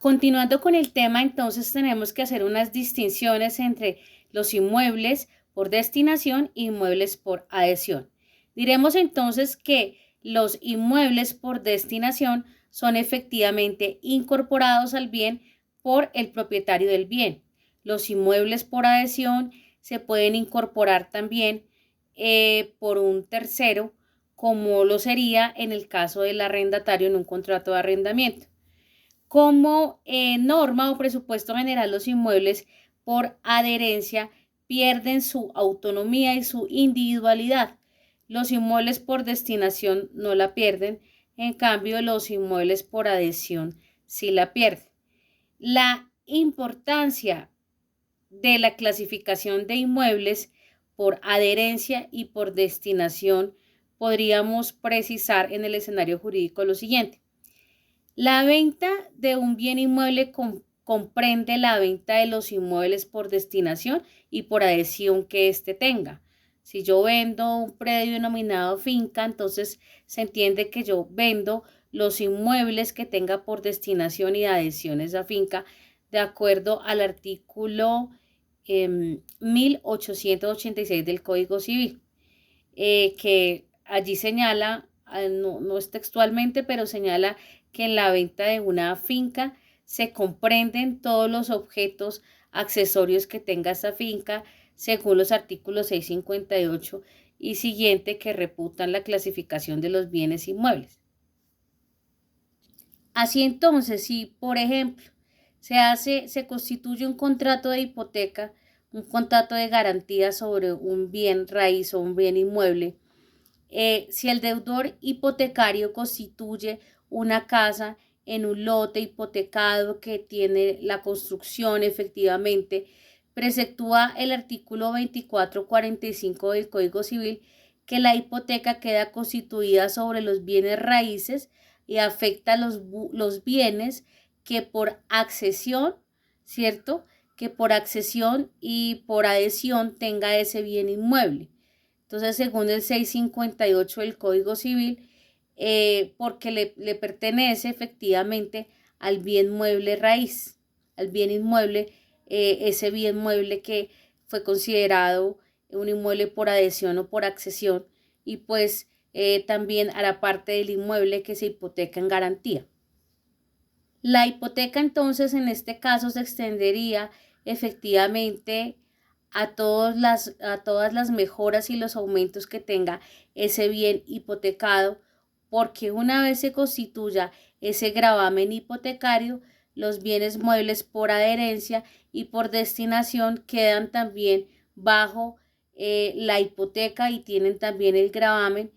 Continuando con el tema, entonces tenemos que hacer unas distinciones entre los inmuebles por destinación e inmuebles por adhesión. Diremos entonces que los inmuebles por destinación son efectivamente incorporados al bien por el propietario del bien. Los inmuebles por adhesión se pueden incorporar también por un tercero, como lo sería en el caso del arrendatario en un contrato de arrendamiento. Como norma o presupuesto general, los inmuebles por adherencia pierden su autonomía y su individualidad. Los inmuebles por destinación no la pierden, en cambio los inmuebles por adhesión sí la pierden. La importancia de la clasificación de inmuebles por adherencia y por destinación podríamos precisar en el escenario jurídico lo siguiente. La venta de un bien inmueble comprende la venta de los inmuebles por destinación y por adhesión que éste tenga. Si yo vendo un predio denominado finca, entonces se entiende que yo vendo los inmuebles que tenga por destinación y adhesión esa finca, de acuerdo al artículo 1886 del Código Civil, que allí señala, no es textualmente, pero señala que en la venta de una finca se comprenden todos los objetos accesorios que tenga esa finca, según los artículos 658 y siguiente, que reputan la clasificación de los bienes inmuebles. Así entonces, si por ejemplo se constituye un contrato de hipoteca, un contrato de garantía sobre un bien raíz o un bien inmueble, si el deudor hipotecario constituye una casa en un lote hipotecado que tiene la construcción efectivamente, preceptúa el artículo 2445 del Código Civil que la hipoteca queda constituida sobre los bienes raíces y afecta los bienes que por accesión, ¿cierto? Que por accesión y por adhesión tenga ese bien inmueble. Entonces, según el 658 del Código Civil, porque le pertenece efectivamente al bien mueble raíz, al bien inmueble, ese bien mueble que fue considerado un inmueble por adhesión o por accesión, y pues también hará parte del inmueble que se hipoteca en garantía. La hipoteca entonces en este caso se extendería efectivamente a todas las mejoras y los aumentos que tenga ese bien hipotecado, porque una vez se constituya ese gravamen hipotecario, los bienes muebles por adherencia y por destinación quedan también bajo la hipoteca y tienen también el gravamen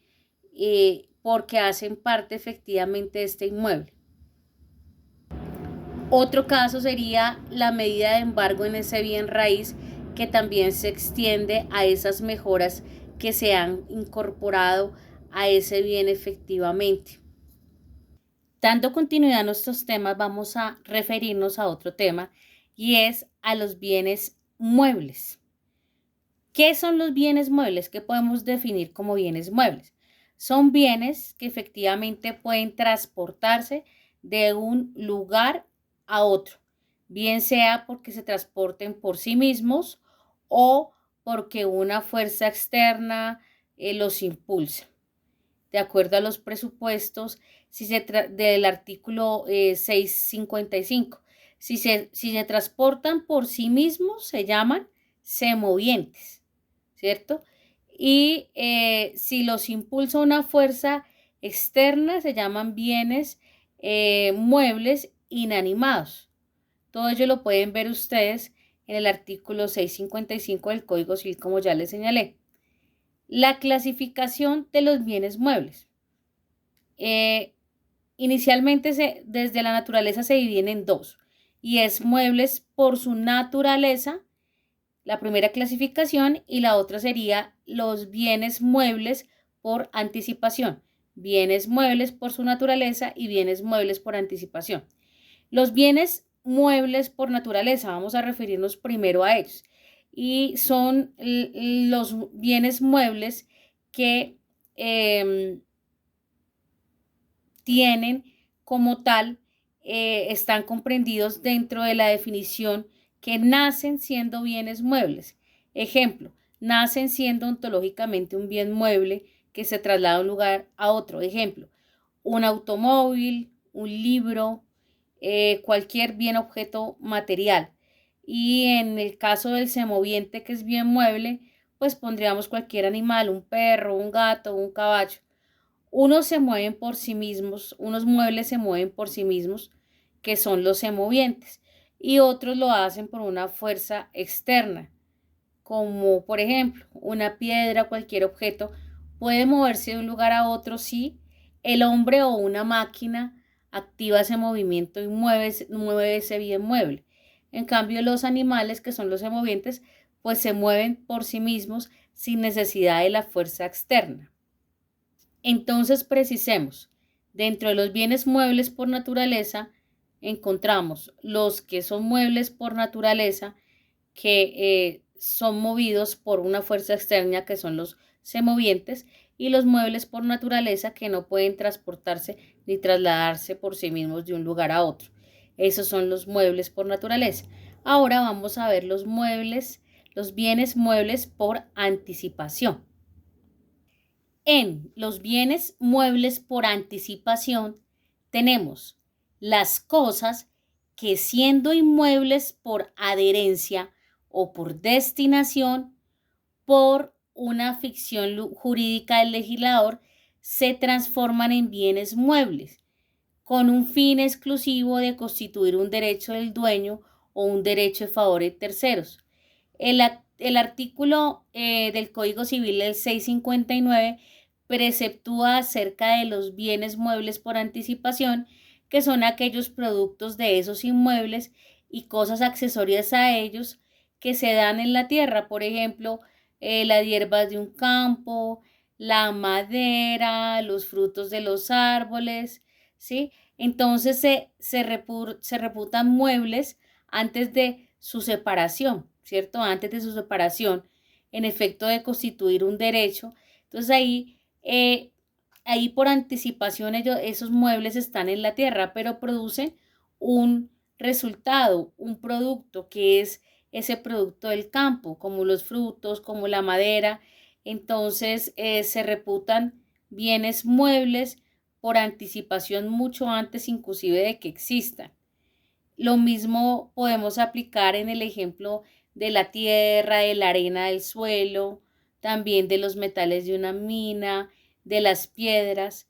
porque hacen parte efectivamente de este inmueble. Otro caso sería la medida de embargo en ese bien raíz, que también se extiende a esas mejoras que se han incorporado a ese bien efectivamente. Dando continuidad a nuestros temas, vamos a referirnos a otro tema y es a los bienes muebles. ¿Qué son los bienes muebles? ¿Qué podemos definir como bienes muebles? Son bienes que efectivamente pueden transportarse de un lugar a otro, bien sea porque se transporten por sí mismos o porque una fuerza externa los impulsa. De acuerdo a los presupuestos del artículo 655, si se transportan por sí mismos, se llaman semovientes, ¿cierto? Y si los impulsa una fuerza externa, se llaman bienes muebles inanimados. Todo ello lo pueden ver ustedes en el artículo 655 del Código Civil, como ya les señalé. La clasificación de los bienes muebles. Inicialmente desde la naturaleza se dividen en dos, y es muebles por su naturaleza, la primera clasificación, y la otra sería los bienes muebles por anticipación. Bienes muebles por su naturaleza y bienes muebles por anticipación. Los bienes muebles por naturaleza, vamos a referirnos primero a ellos, y son los bienes muebles que tienen como tal están comprendidos dentro de la definición que nacen siendo bienes muebles. Ejemplo, nacen siendo ontológicamente un bien mueble que se traslada de un lugar a otro. Ejemplo, un automóvil, un libro, cualquier bien objeto material. Y en el caso del semoviente, que es bien mueble, pues pondríamos cualquier animal, un perro, un gato, un caballo. Unos se mueven por sí mismos, unos muebles se mueven por sí mismos, que son los semovientes, y otros lo hacen por una fuerza externa, como por ejemplo una piedra, cualquier objeto, puede moverse de un lugar a otro si el hombre o una máquina activa ese movimiento y mueve ese bien mueble. En cambio, los animales, que son los semovientes, pues se mueven por sí mismos sin necesidad de la fuerza externa. Entonces, precisemos, dentro de los bienes muebles por naturaleza, encontramos los que son muebles por naturaleza, que son movidos por una fuerza externa, que son los semovientes, y los muebles por naturaleza, que no pueden transportarse ni trasladarse por sí mismos de un lugar a otro. Esos son los muebles por naturaleza. Ahora vamos a ver los muebles, los bienes muebles por anticipación. En los bienes muebles por anticipación tenemos las cosas que, siendo inmuebles por adherencia o por destinación, por una ficción jurídica del legislador, se transforman en bienes muebles, con un fin exclusivo de constituir un derecho del dueño o un derecho de favor de terceros. El artículo del Código Civil del 659 preceptúa acerca de los bienes muebles por anticipación, que son aquellos productos de esos inmuebles y cosas accesorias a ellos que se dan en la tierra, por ejemplo, las hierbas de un campo, la madera, los frutos de los árboles, ¿sí? Entonces se reputan muebles antes de su separación, ¿cierto? Antes de su separación, en efecto de constituir un derecho. Entonces ahí por anticipación esos muebles están en la tierra, pero producen un resultado, un producto que es ese producto del campo, como los frutos, como la madera. Entonces se reputan bienes muebles por anticipación mucho antes inclusive de que existan. Lo mismo podemos aplicar en el ejemplo de la tierra, de la arena del suelo, también de los metales de una mina, de las piedras,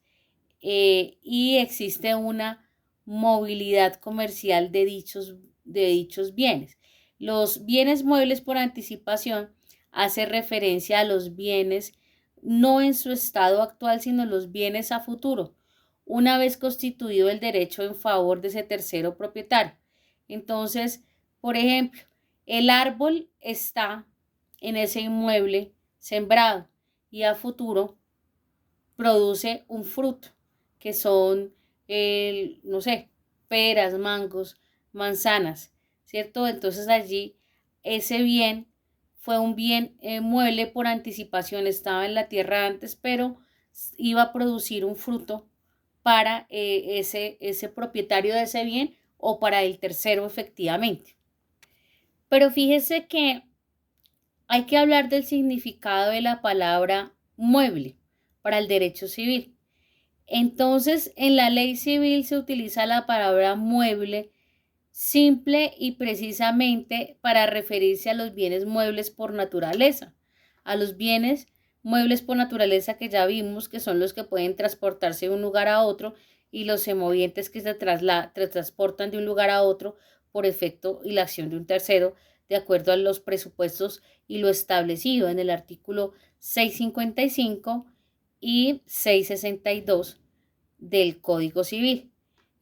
y existe una movilidad comercial de dichos bienes. Los bienes muebles por anticipación hace referencia a los bienes no en su estado actual, sino los bienes a futuro, una vez constituido el derecho en favor de ese tercero propietario. Entonces, por ejemplo, el árbol está en ese inmueble sembrado y a futuro produce un fruto, que son, no sé, peras, mangos, manzanas, ¿cierto? Entonces allí ese bien fue un bien mueble por anticipación, estaba en la tierra antes, pero iba a producir un fruto para ese propietario de ese bien o para el tercero efectivamente. Pero fíjese que hay que hablar del significado de la palabra mueble para el derecho civil. Entonces, en la ley civil se utiliza la palabra mueble simple y precisamente para referirse a los bienes muebles por naturaleza, a los bienes muebles por naturaleza que ya vimos que son los que pueden transportarse de un lugar a otro, y los semovientes que se transportan de un lugar a otro por efecto y la acción de un tercero, de acuerdo a los presupuestos y lo establecido en el artículo 655 y 662 del Código Civil.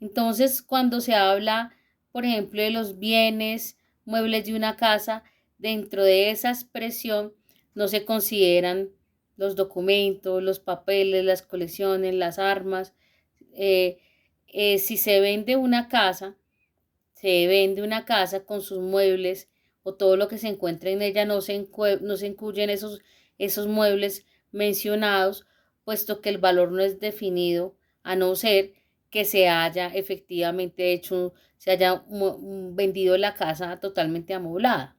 Entonces, cuando se habla, por ejemplo, de los bienes muebles de una casa, dentro de esa expresión no se consideran los documentos, los papeles, las colecciones, las armas. Si se vende una casa, con sus muebles o todo lo que se encuentra en ella, no se incluyen esos muebles mencionados, puesto que el valor no es definido, a no ser que se haya efectivamente hecho, se haya vendido la casa totalmente amoblada.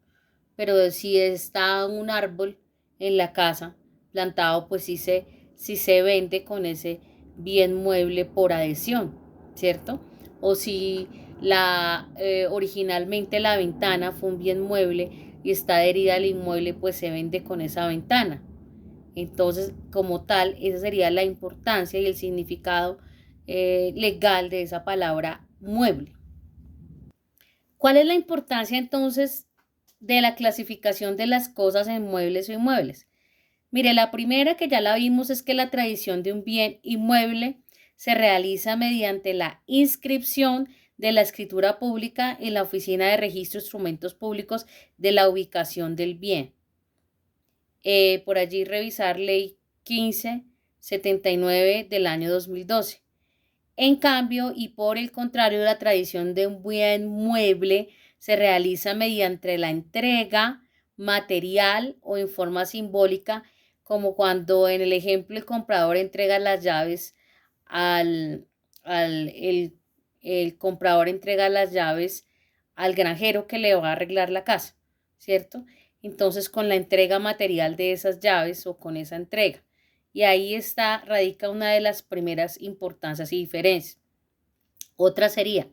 Pero si está un árbol en la casa plantado, pues sí se vende con ese bien mueble por adhesión, ¿cierto? O si originalmente la ventana fue un bien mueble y está adherida al inmueble, pues se vende con esa ventana. Entonces, como tal, esa sería la importancia y el significado legal de esa palabra mueble. ¿Cuál es la importancia entonces de la clasificación de las cosas en muebles o inmuebles? Mire, la primera que ya la vimos es que la tradición de un bien inmueble se realiza mediante la inscripción de la escritura pública en la Oficina de Registro de Instrumentos Públicos de la ubicación del bien. Por allí revisar Ley 1579 del año 2012. En cambio, y por el contrario, la tradición de un bien mueble se realiza mediante la entrega material o en forma simbólica, como cuando en el ejemplo el comprador entrega las llaves el comprador entrega las llaves al granjero que le va a arreglar la casa, ¿cierto? Entonces, con la entrega material de esas llaves o con esa entrega. Y ahí radica una de las primeras importancias y diferencias. Otra sería,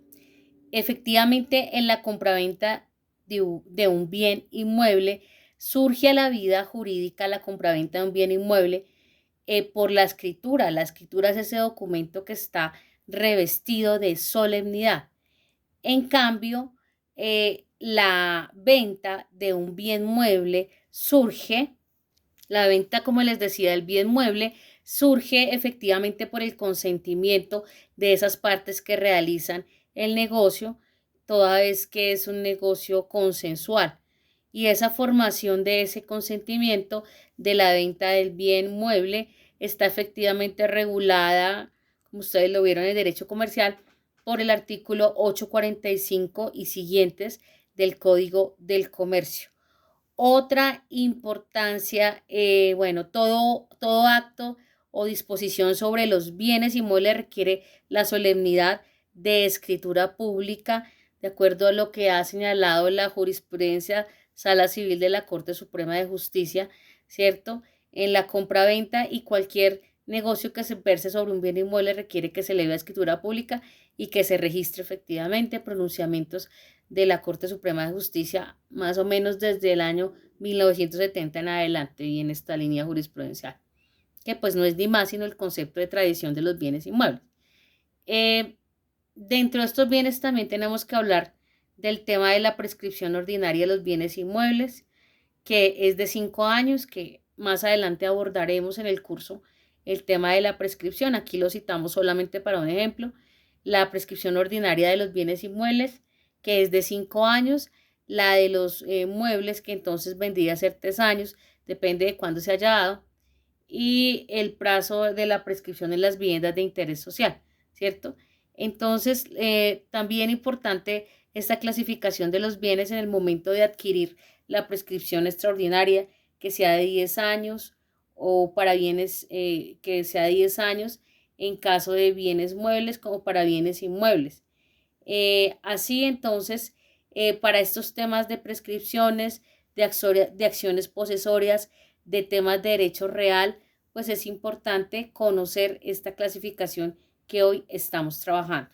efectivamente, en la compraventa de un bien inmueble, surge a la vida jurídica la compraventa de un bien inmueble por la escritura. La escritura es ese documento que está revestido de solemnidad. En cambio, la venta de un bien mueble surge, la venta, como les decía, del bien mueble surge efectivamente por el consentimiento de esas partes que realizan el negocio, toda vez que es un negocio consensual. Y esa formación de ese consentimiento de la venta del bien mueble está efectivamente regulada, como ustedes lo vieron en el derecho comercial, por el artículo 845 y siguientes del Código del Comercio. Otra importancia, bueno, todo acto o disposición sobre los bienes inmuebles requiere la solemnidad de escritura pública, de acuerdo a lo que ha señalado la jurisprudencia Sala Civil de la Corte Suprema de Justicia, ¿cierto? En la compraventa y cualquier negocio que se verse sobre un bien inmueble requiere que se eleve a escritura pública y que se registre efectivamente pronunciamientos de la Corte Suprema de Justicia, más o menos desde el año 1970 en adelante, y en esta línea jurisprudencial, que pues no es ni más sino el concepto de tradición de los bienes inmuebles. Dentro de estos bienes también tenemos que hablar del tema de la prescripción ordinaria de los bienes inmuebles, que es de 5 años, que más adelante abordaremos en el curso el tema de la prescripción. Aquí lo citamos solamente para un ejemplo. La prescripción ordinaria de los bienes inmuebles, que es de 5 años, la de los muebles, que entonces vendría a ser 3 años, depende de cuándo se haya dado, y el plazo de la prescripción en las viviendas de interés social, ¿cierto? Entonces, también importante esta clasificación de los bienes en el momento de adquirir la prescripción extraordinaria, que sea de 10 años, o para bienes que sea de 10 años, en caso de bienes muebles como para bienes inmuebles. Así entonces, para estos temas de prescripciones, de acciones posesorias, de temas de derecho real, pues es importante conocer esta clasificación que hoy estamos trabajando.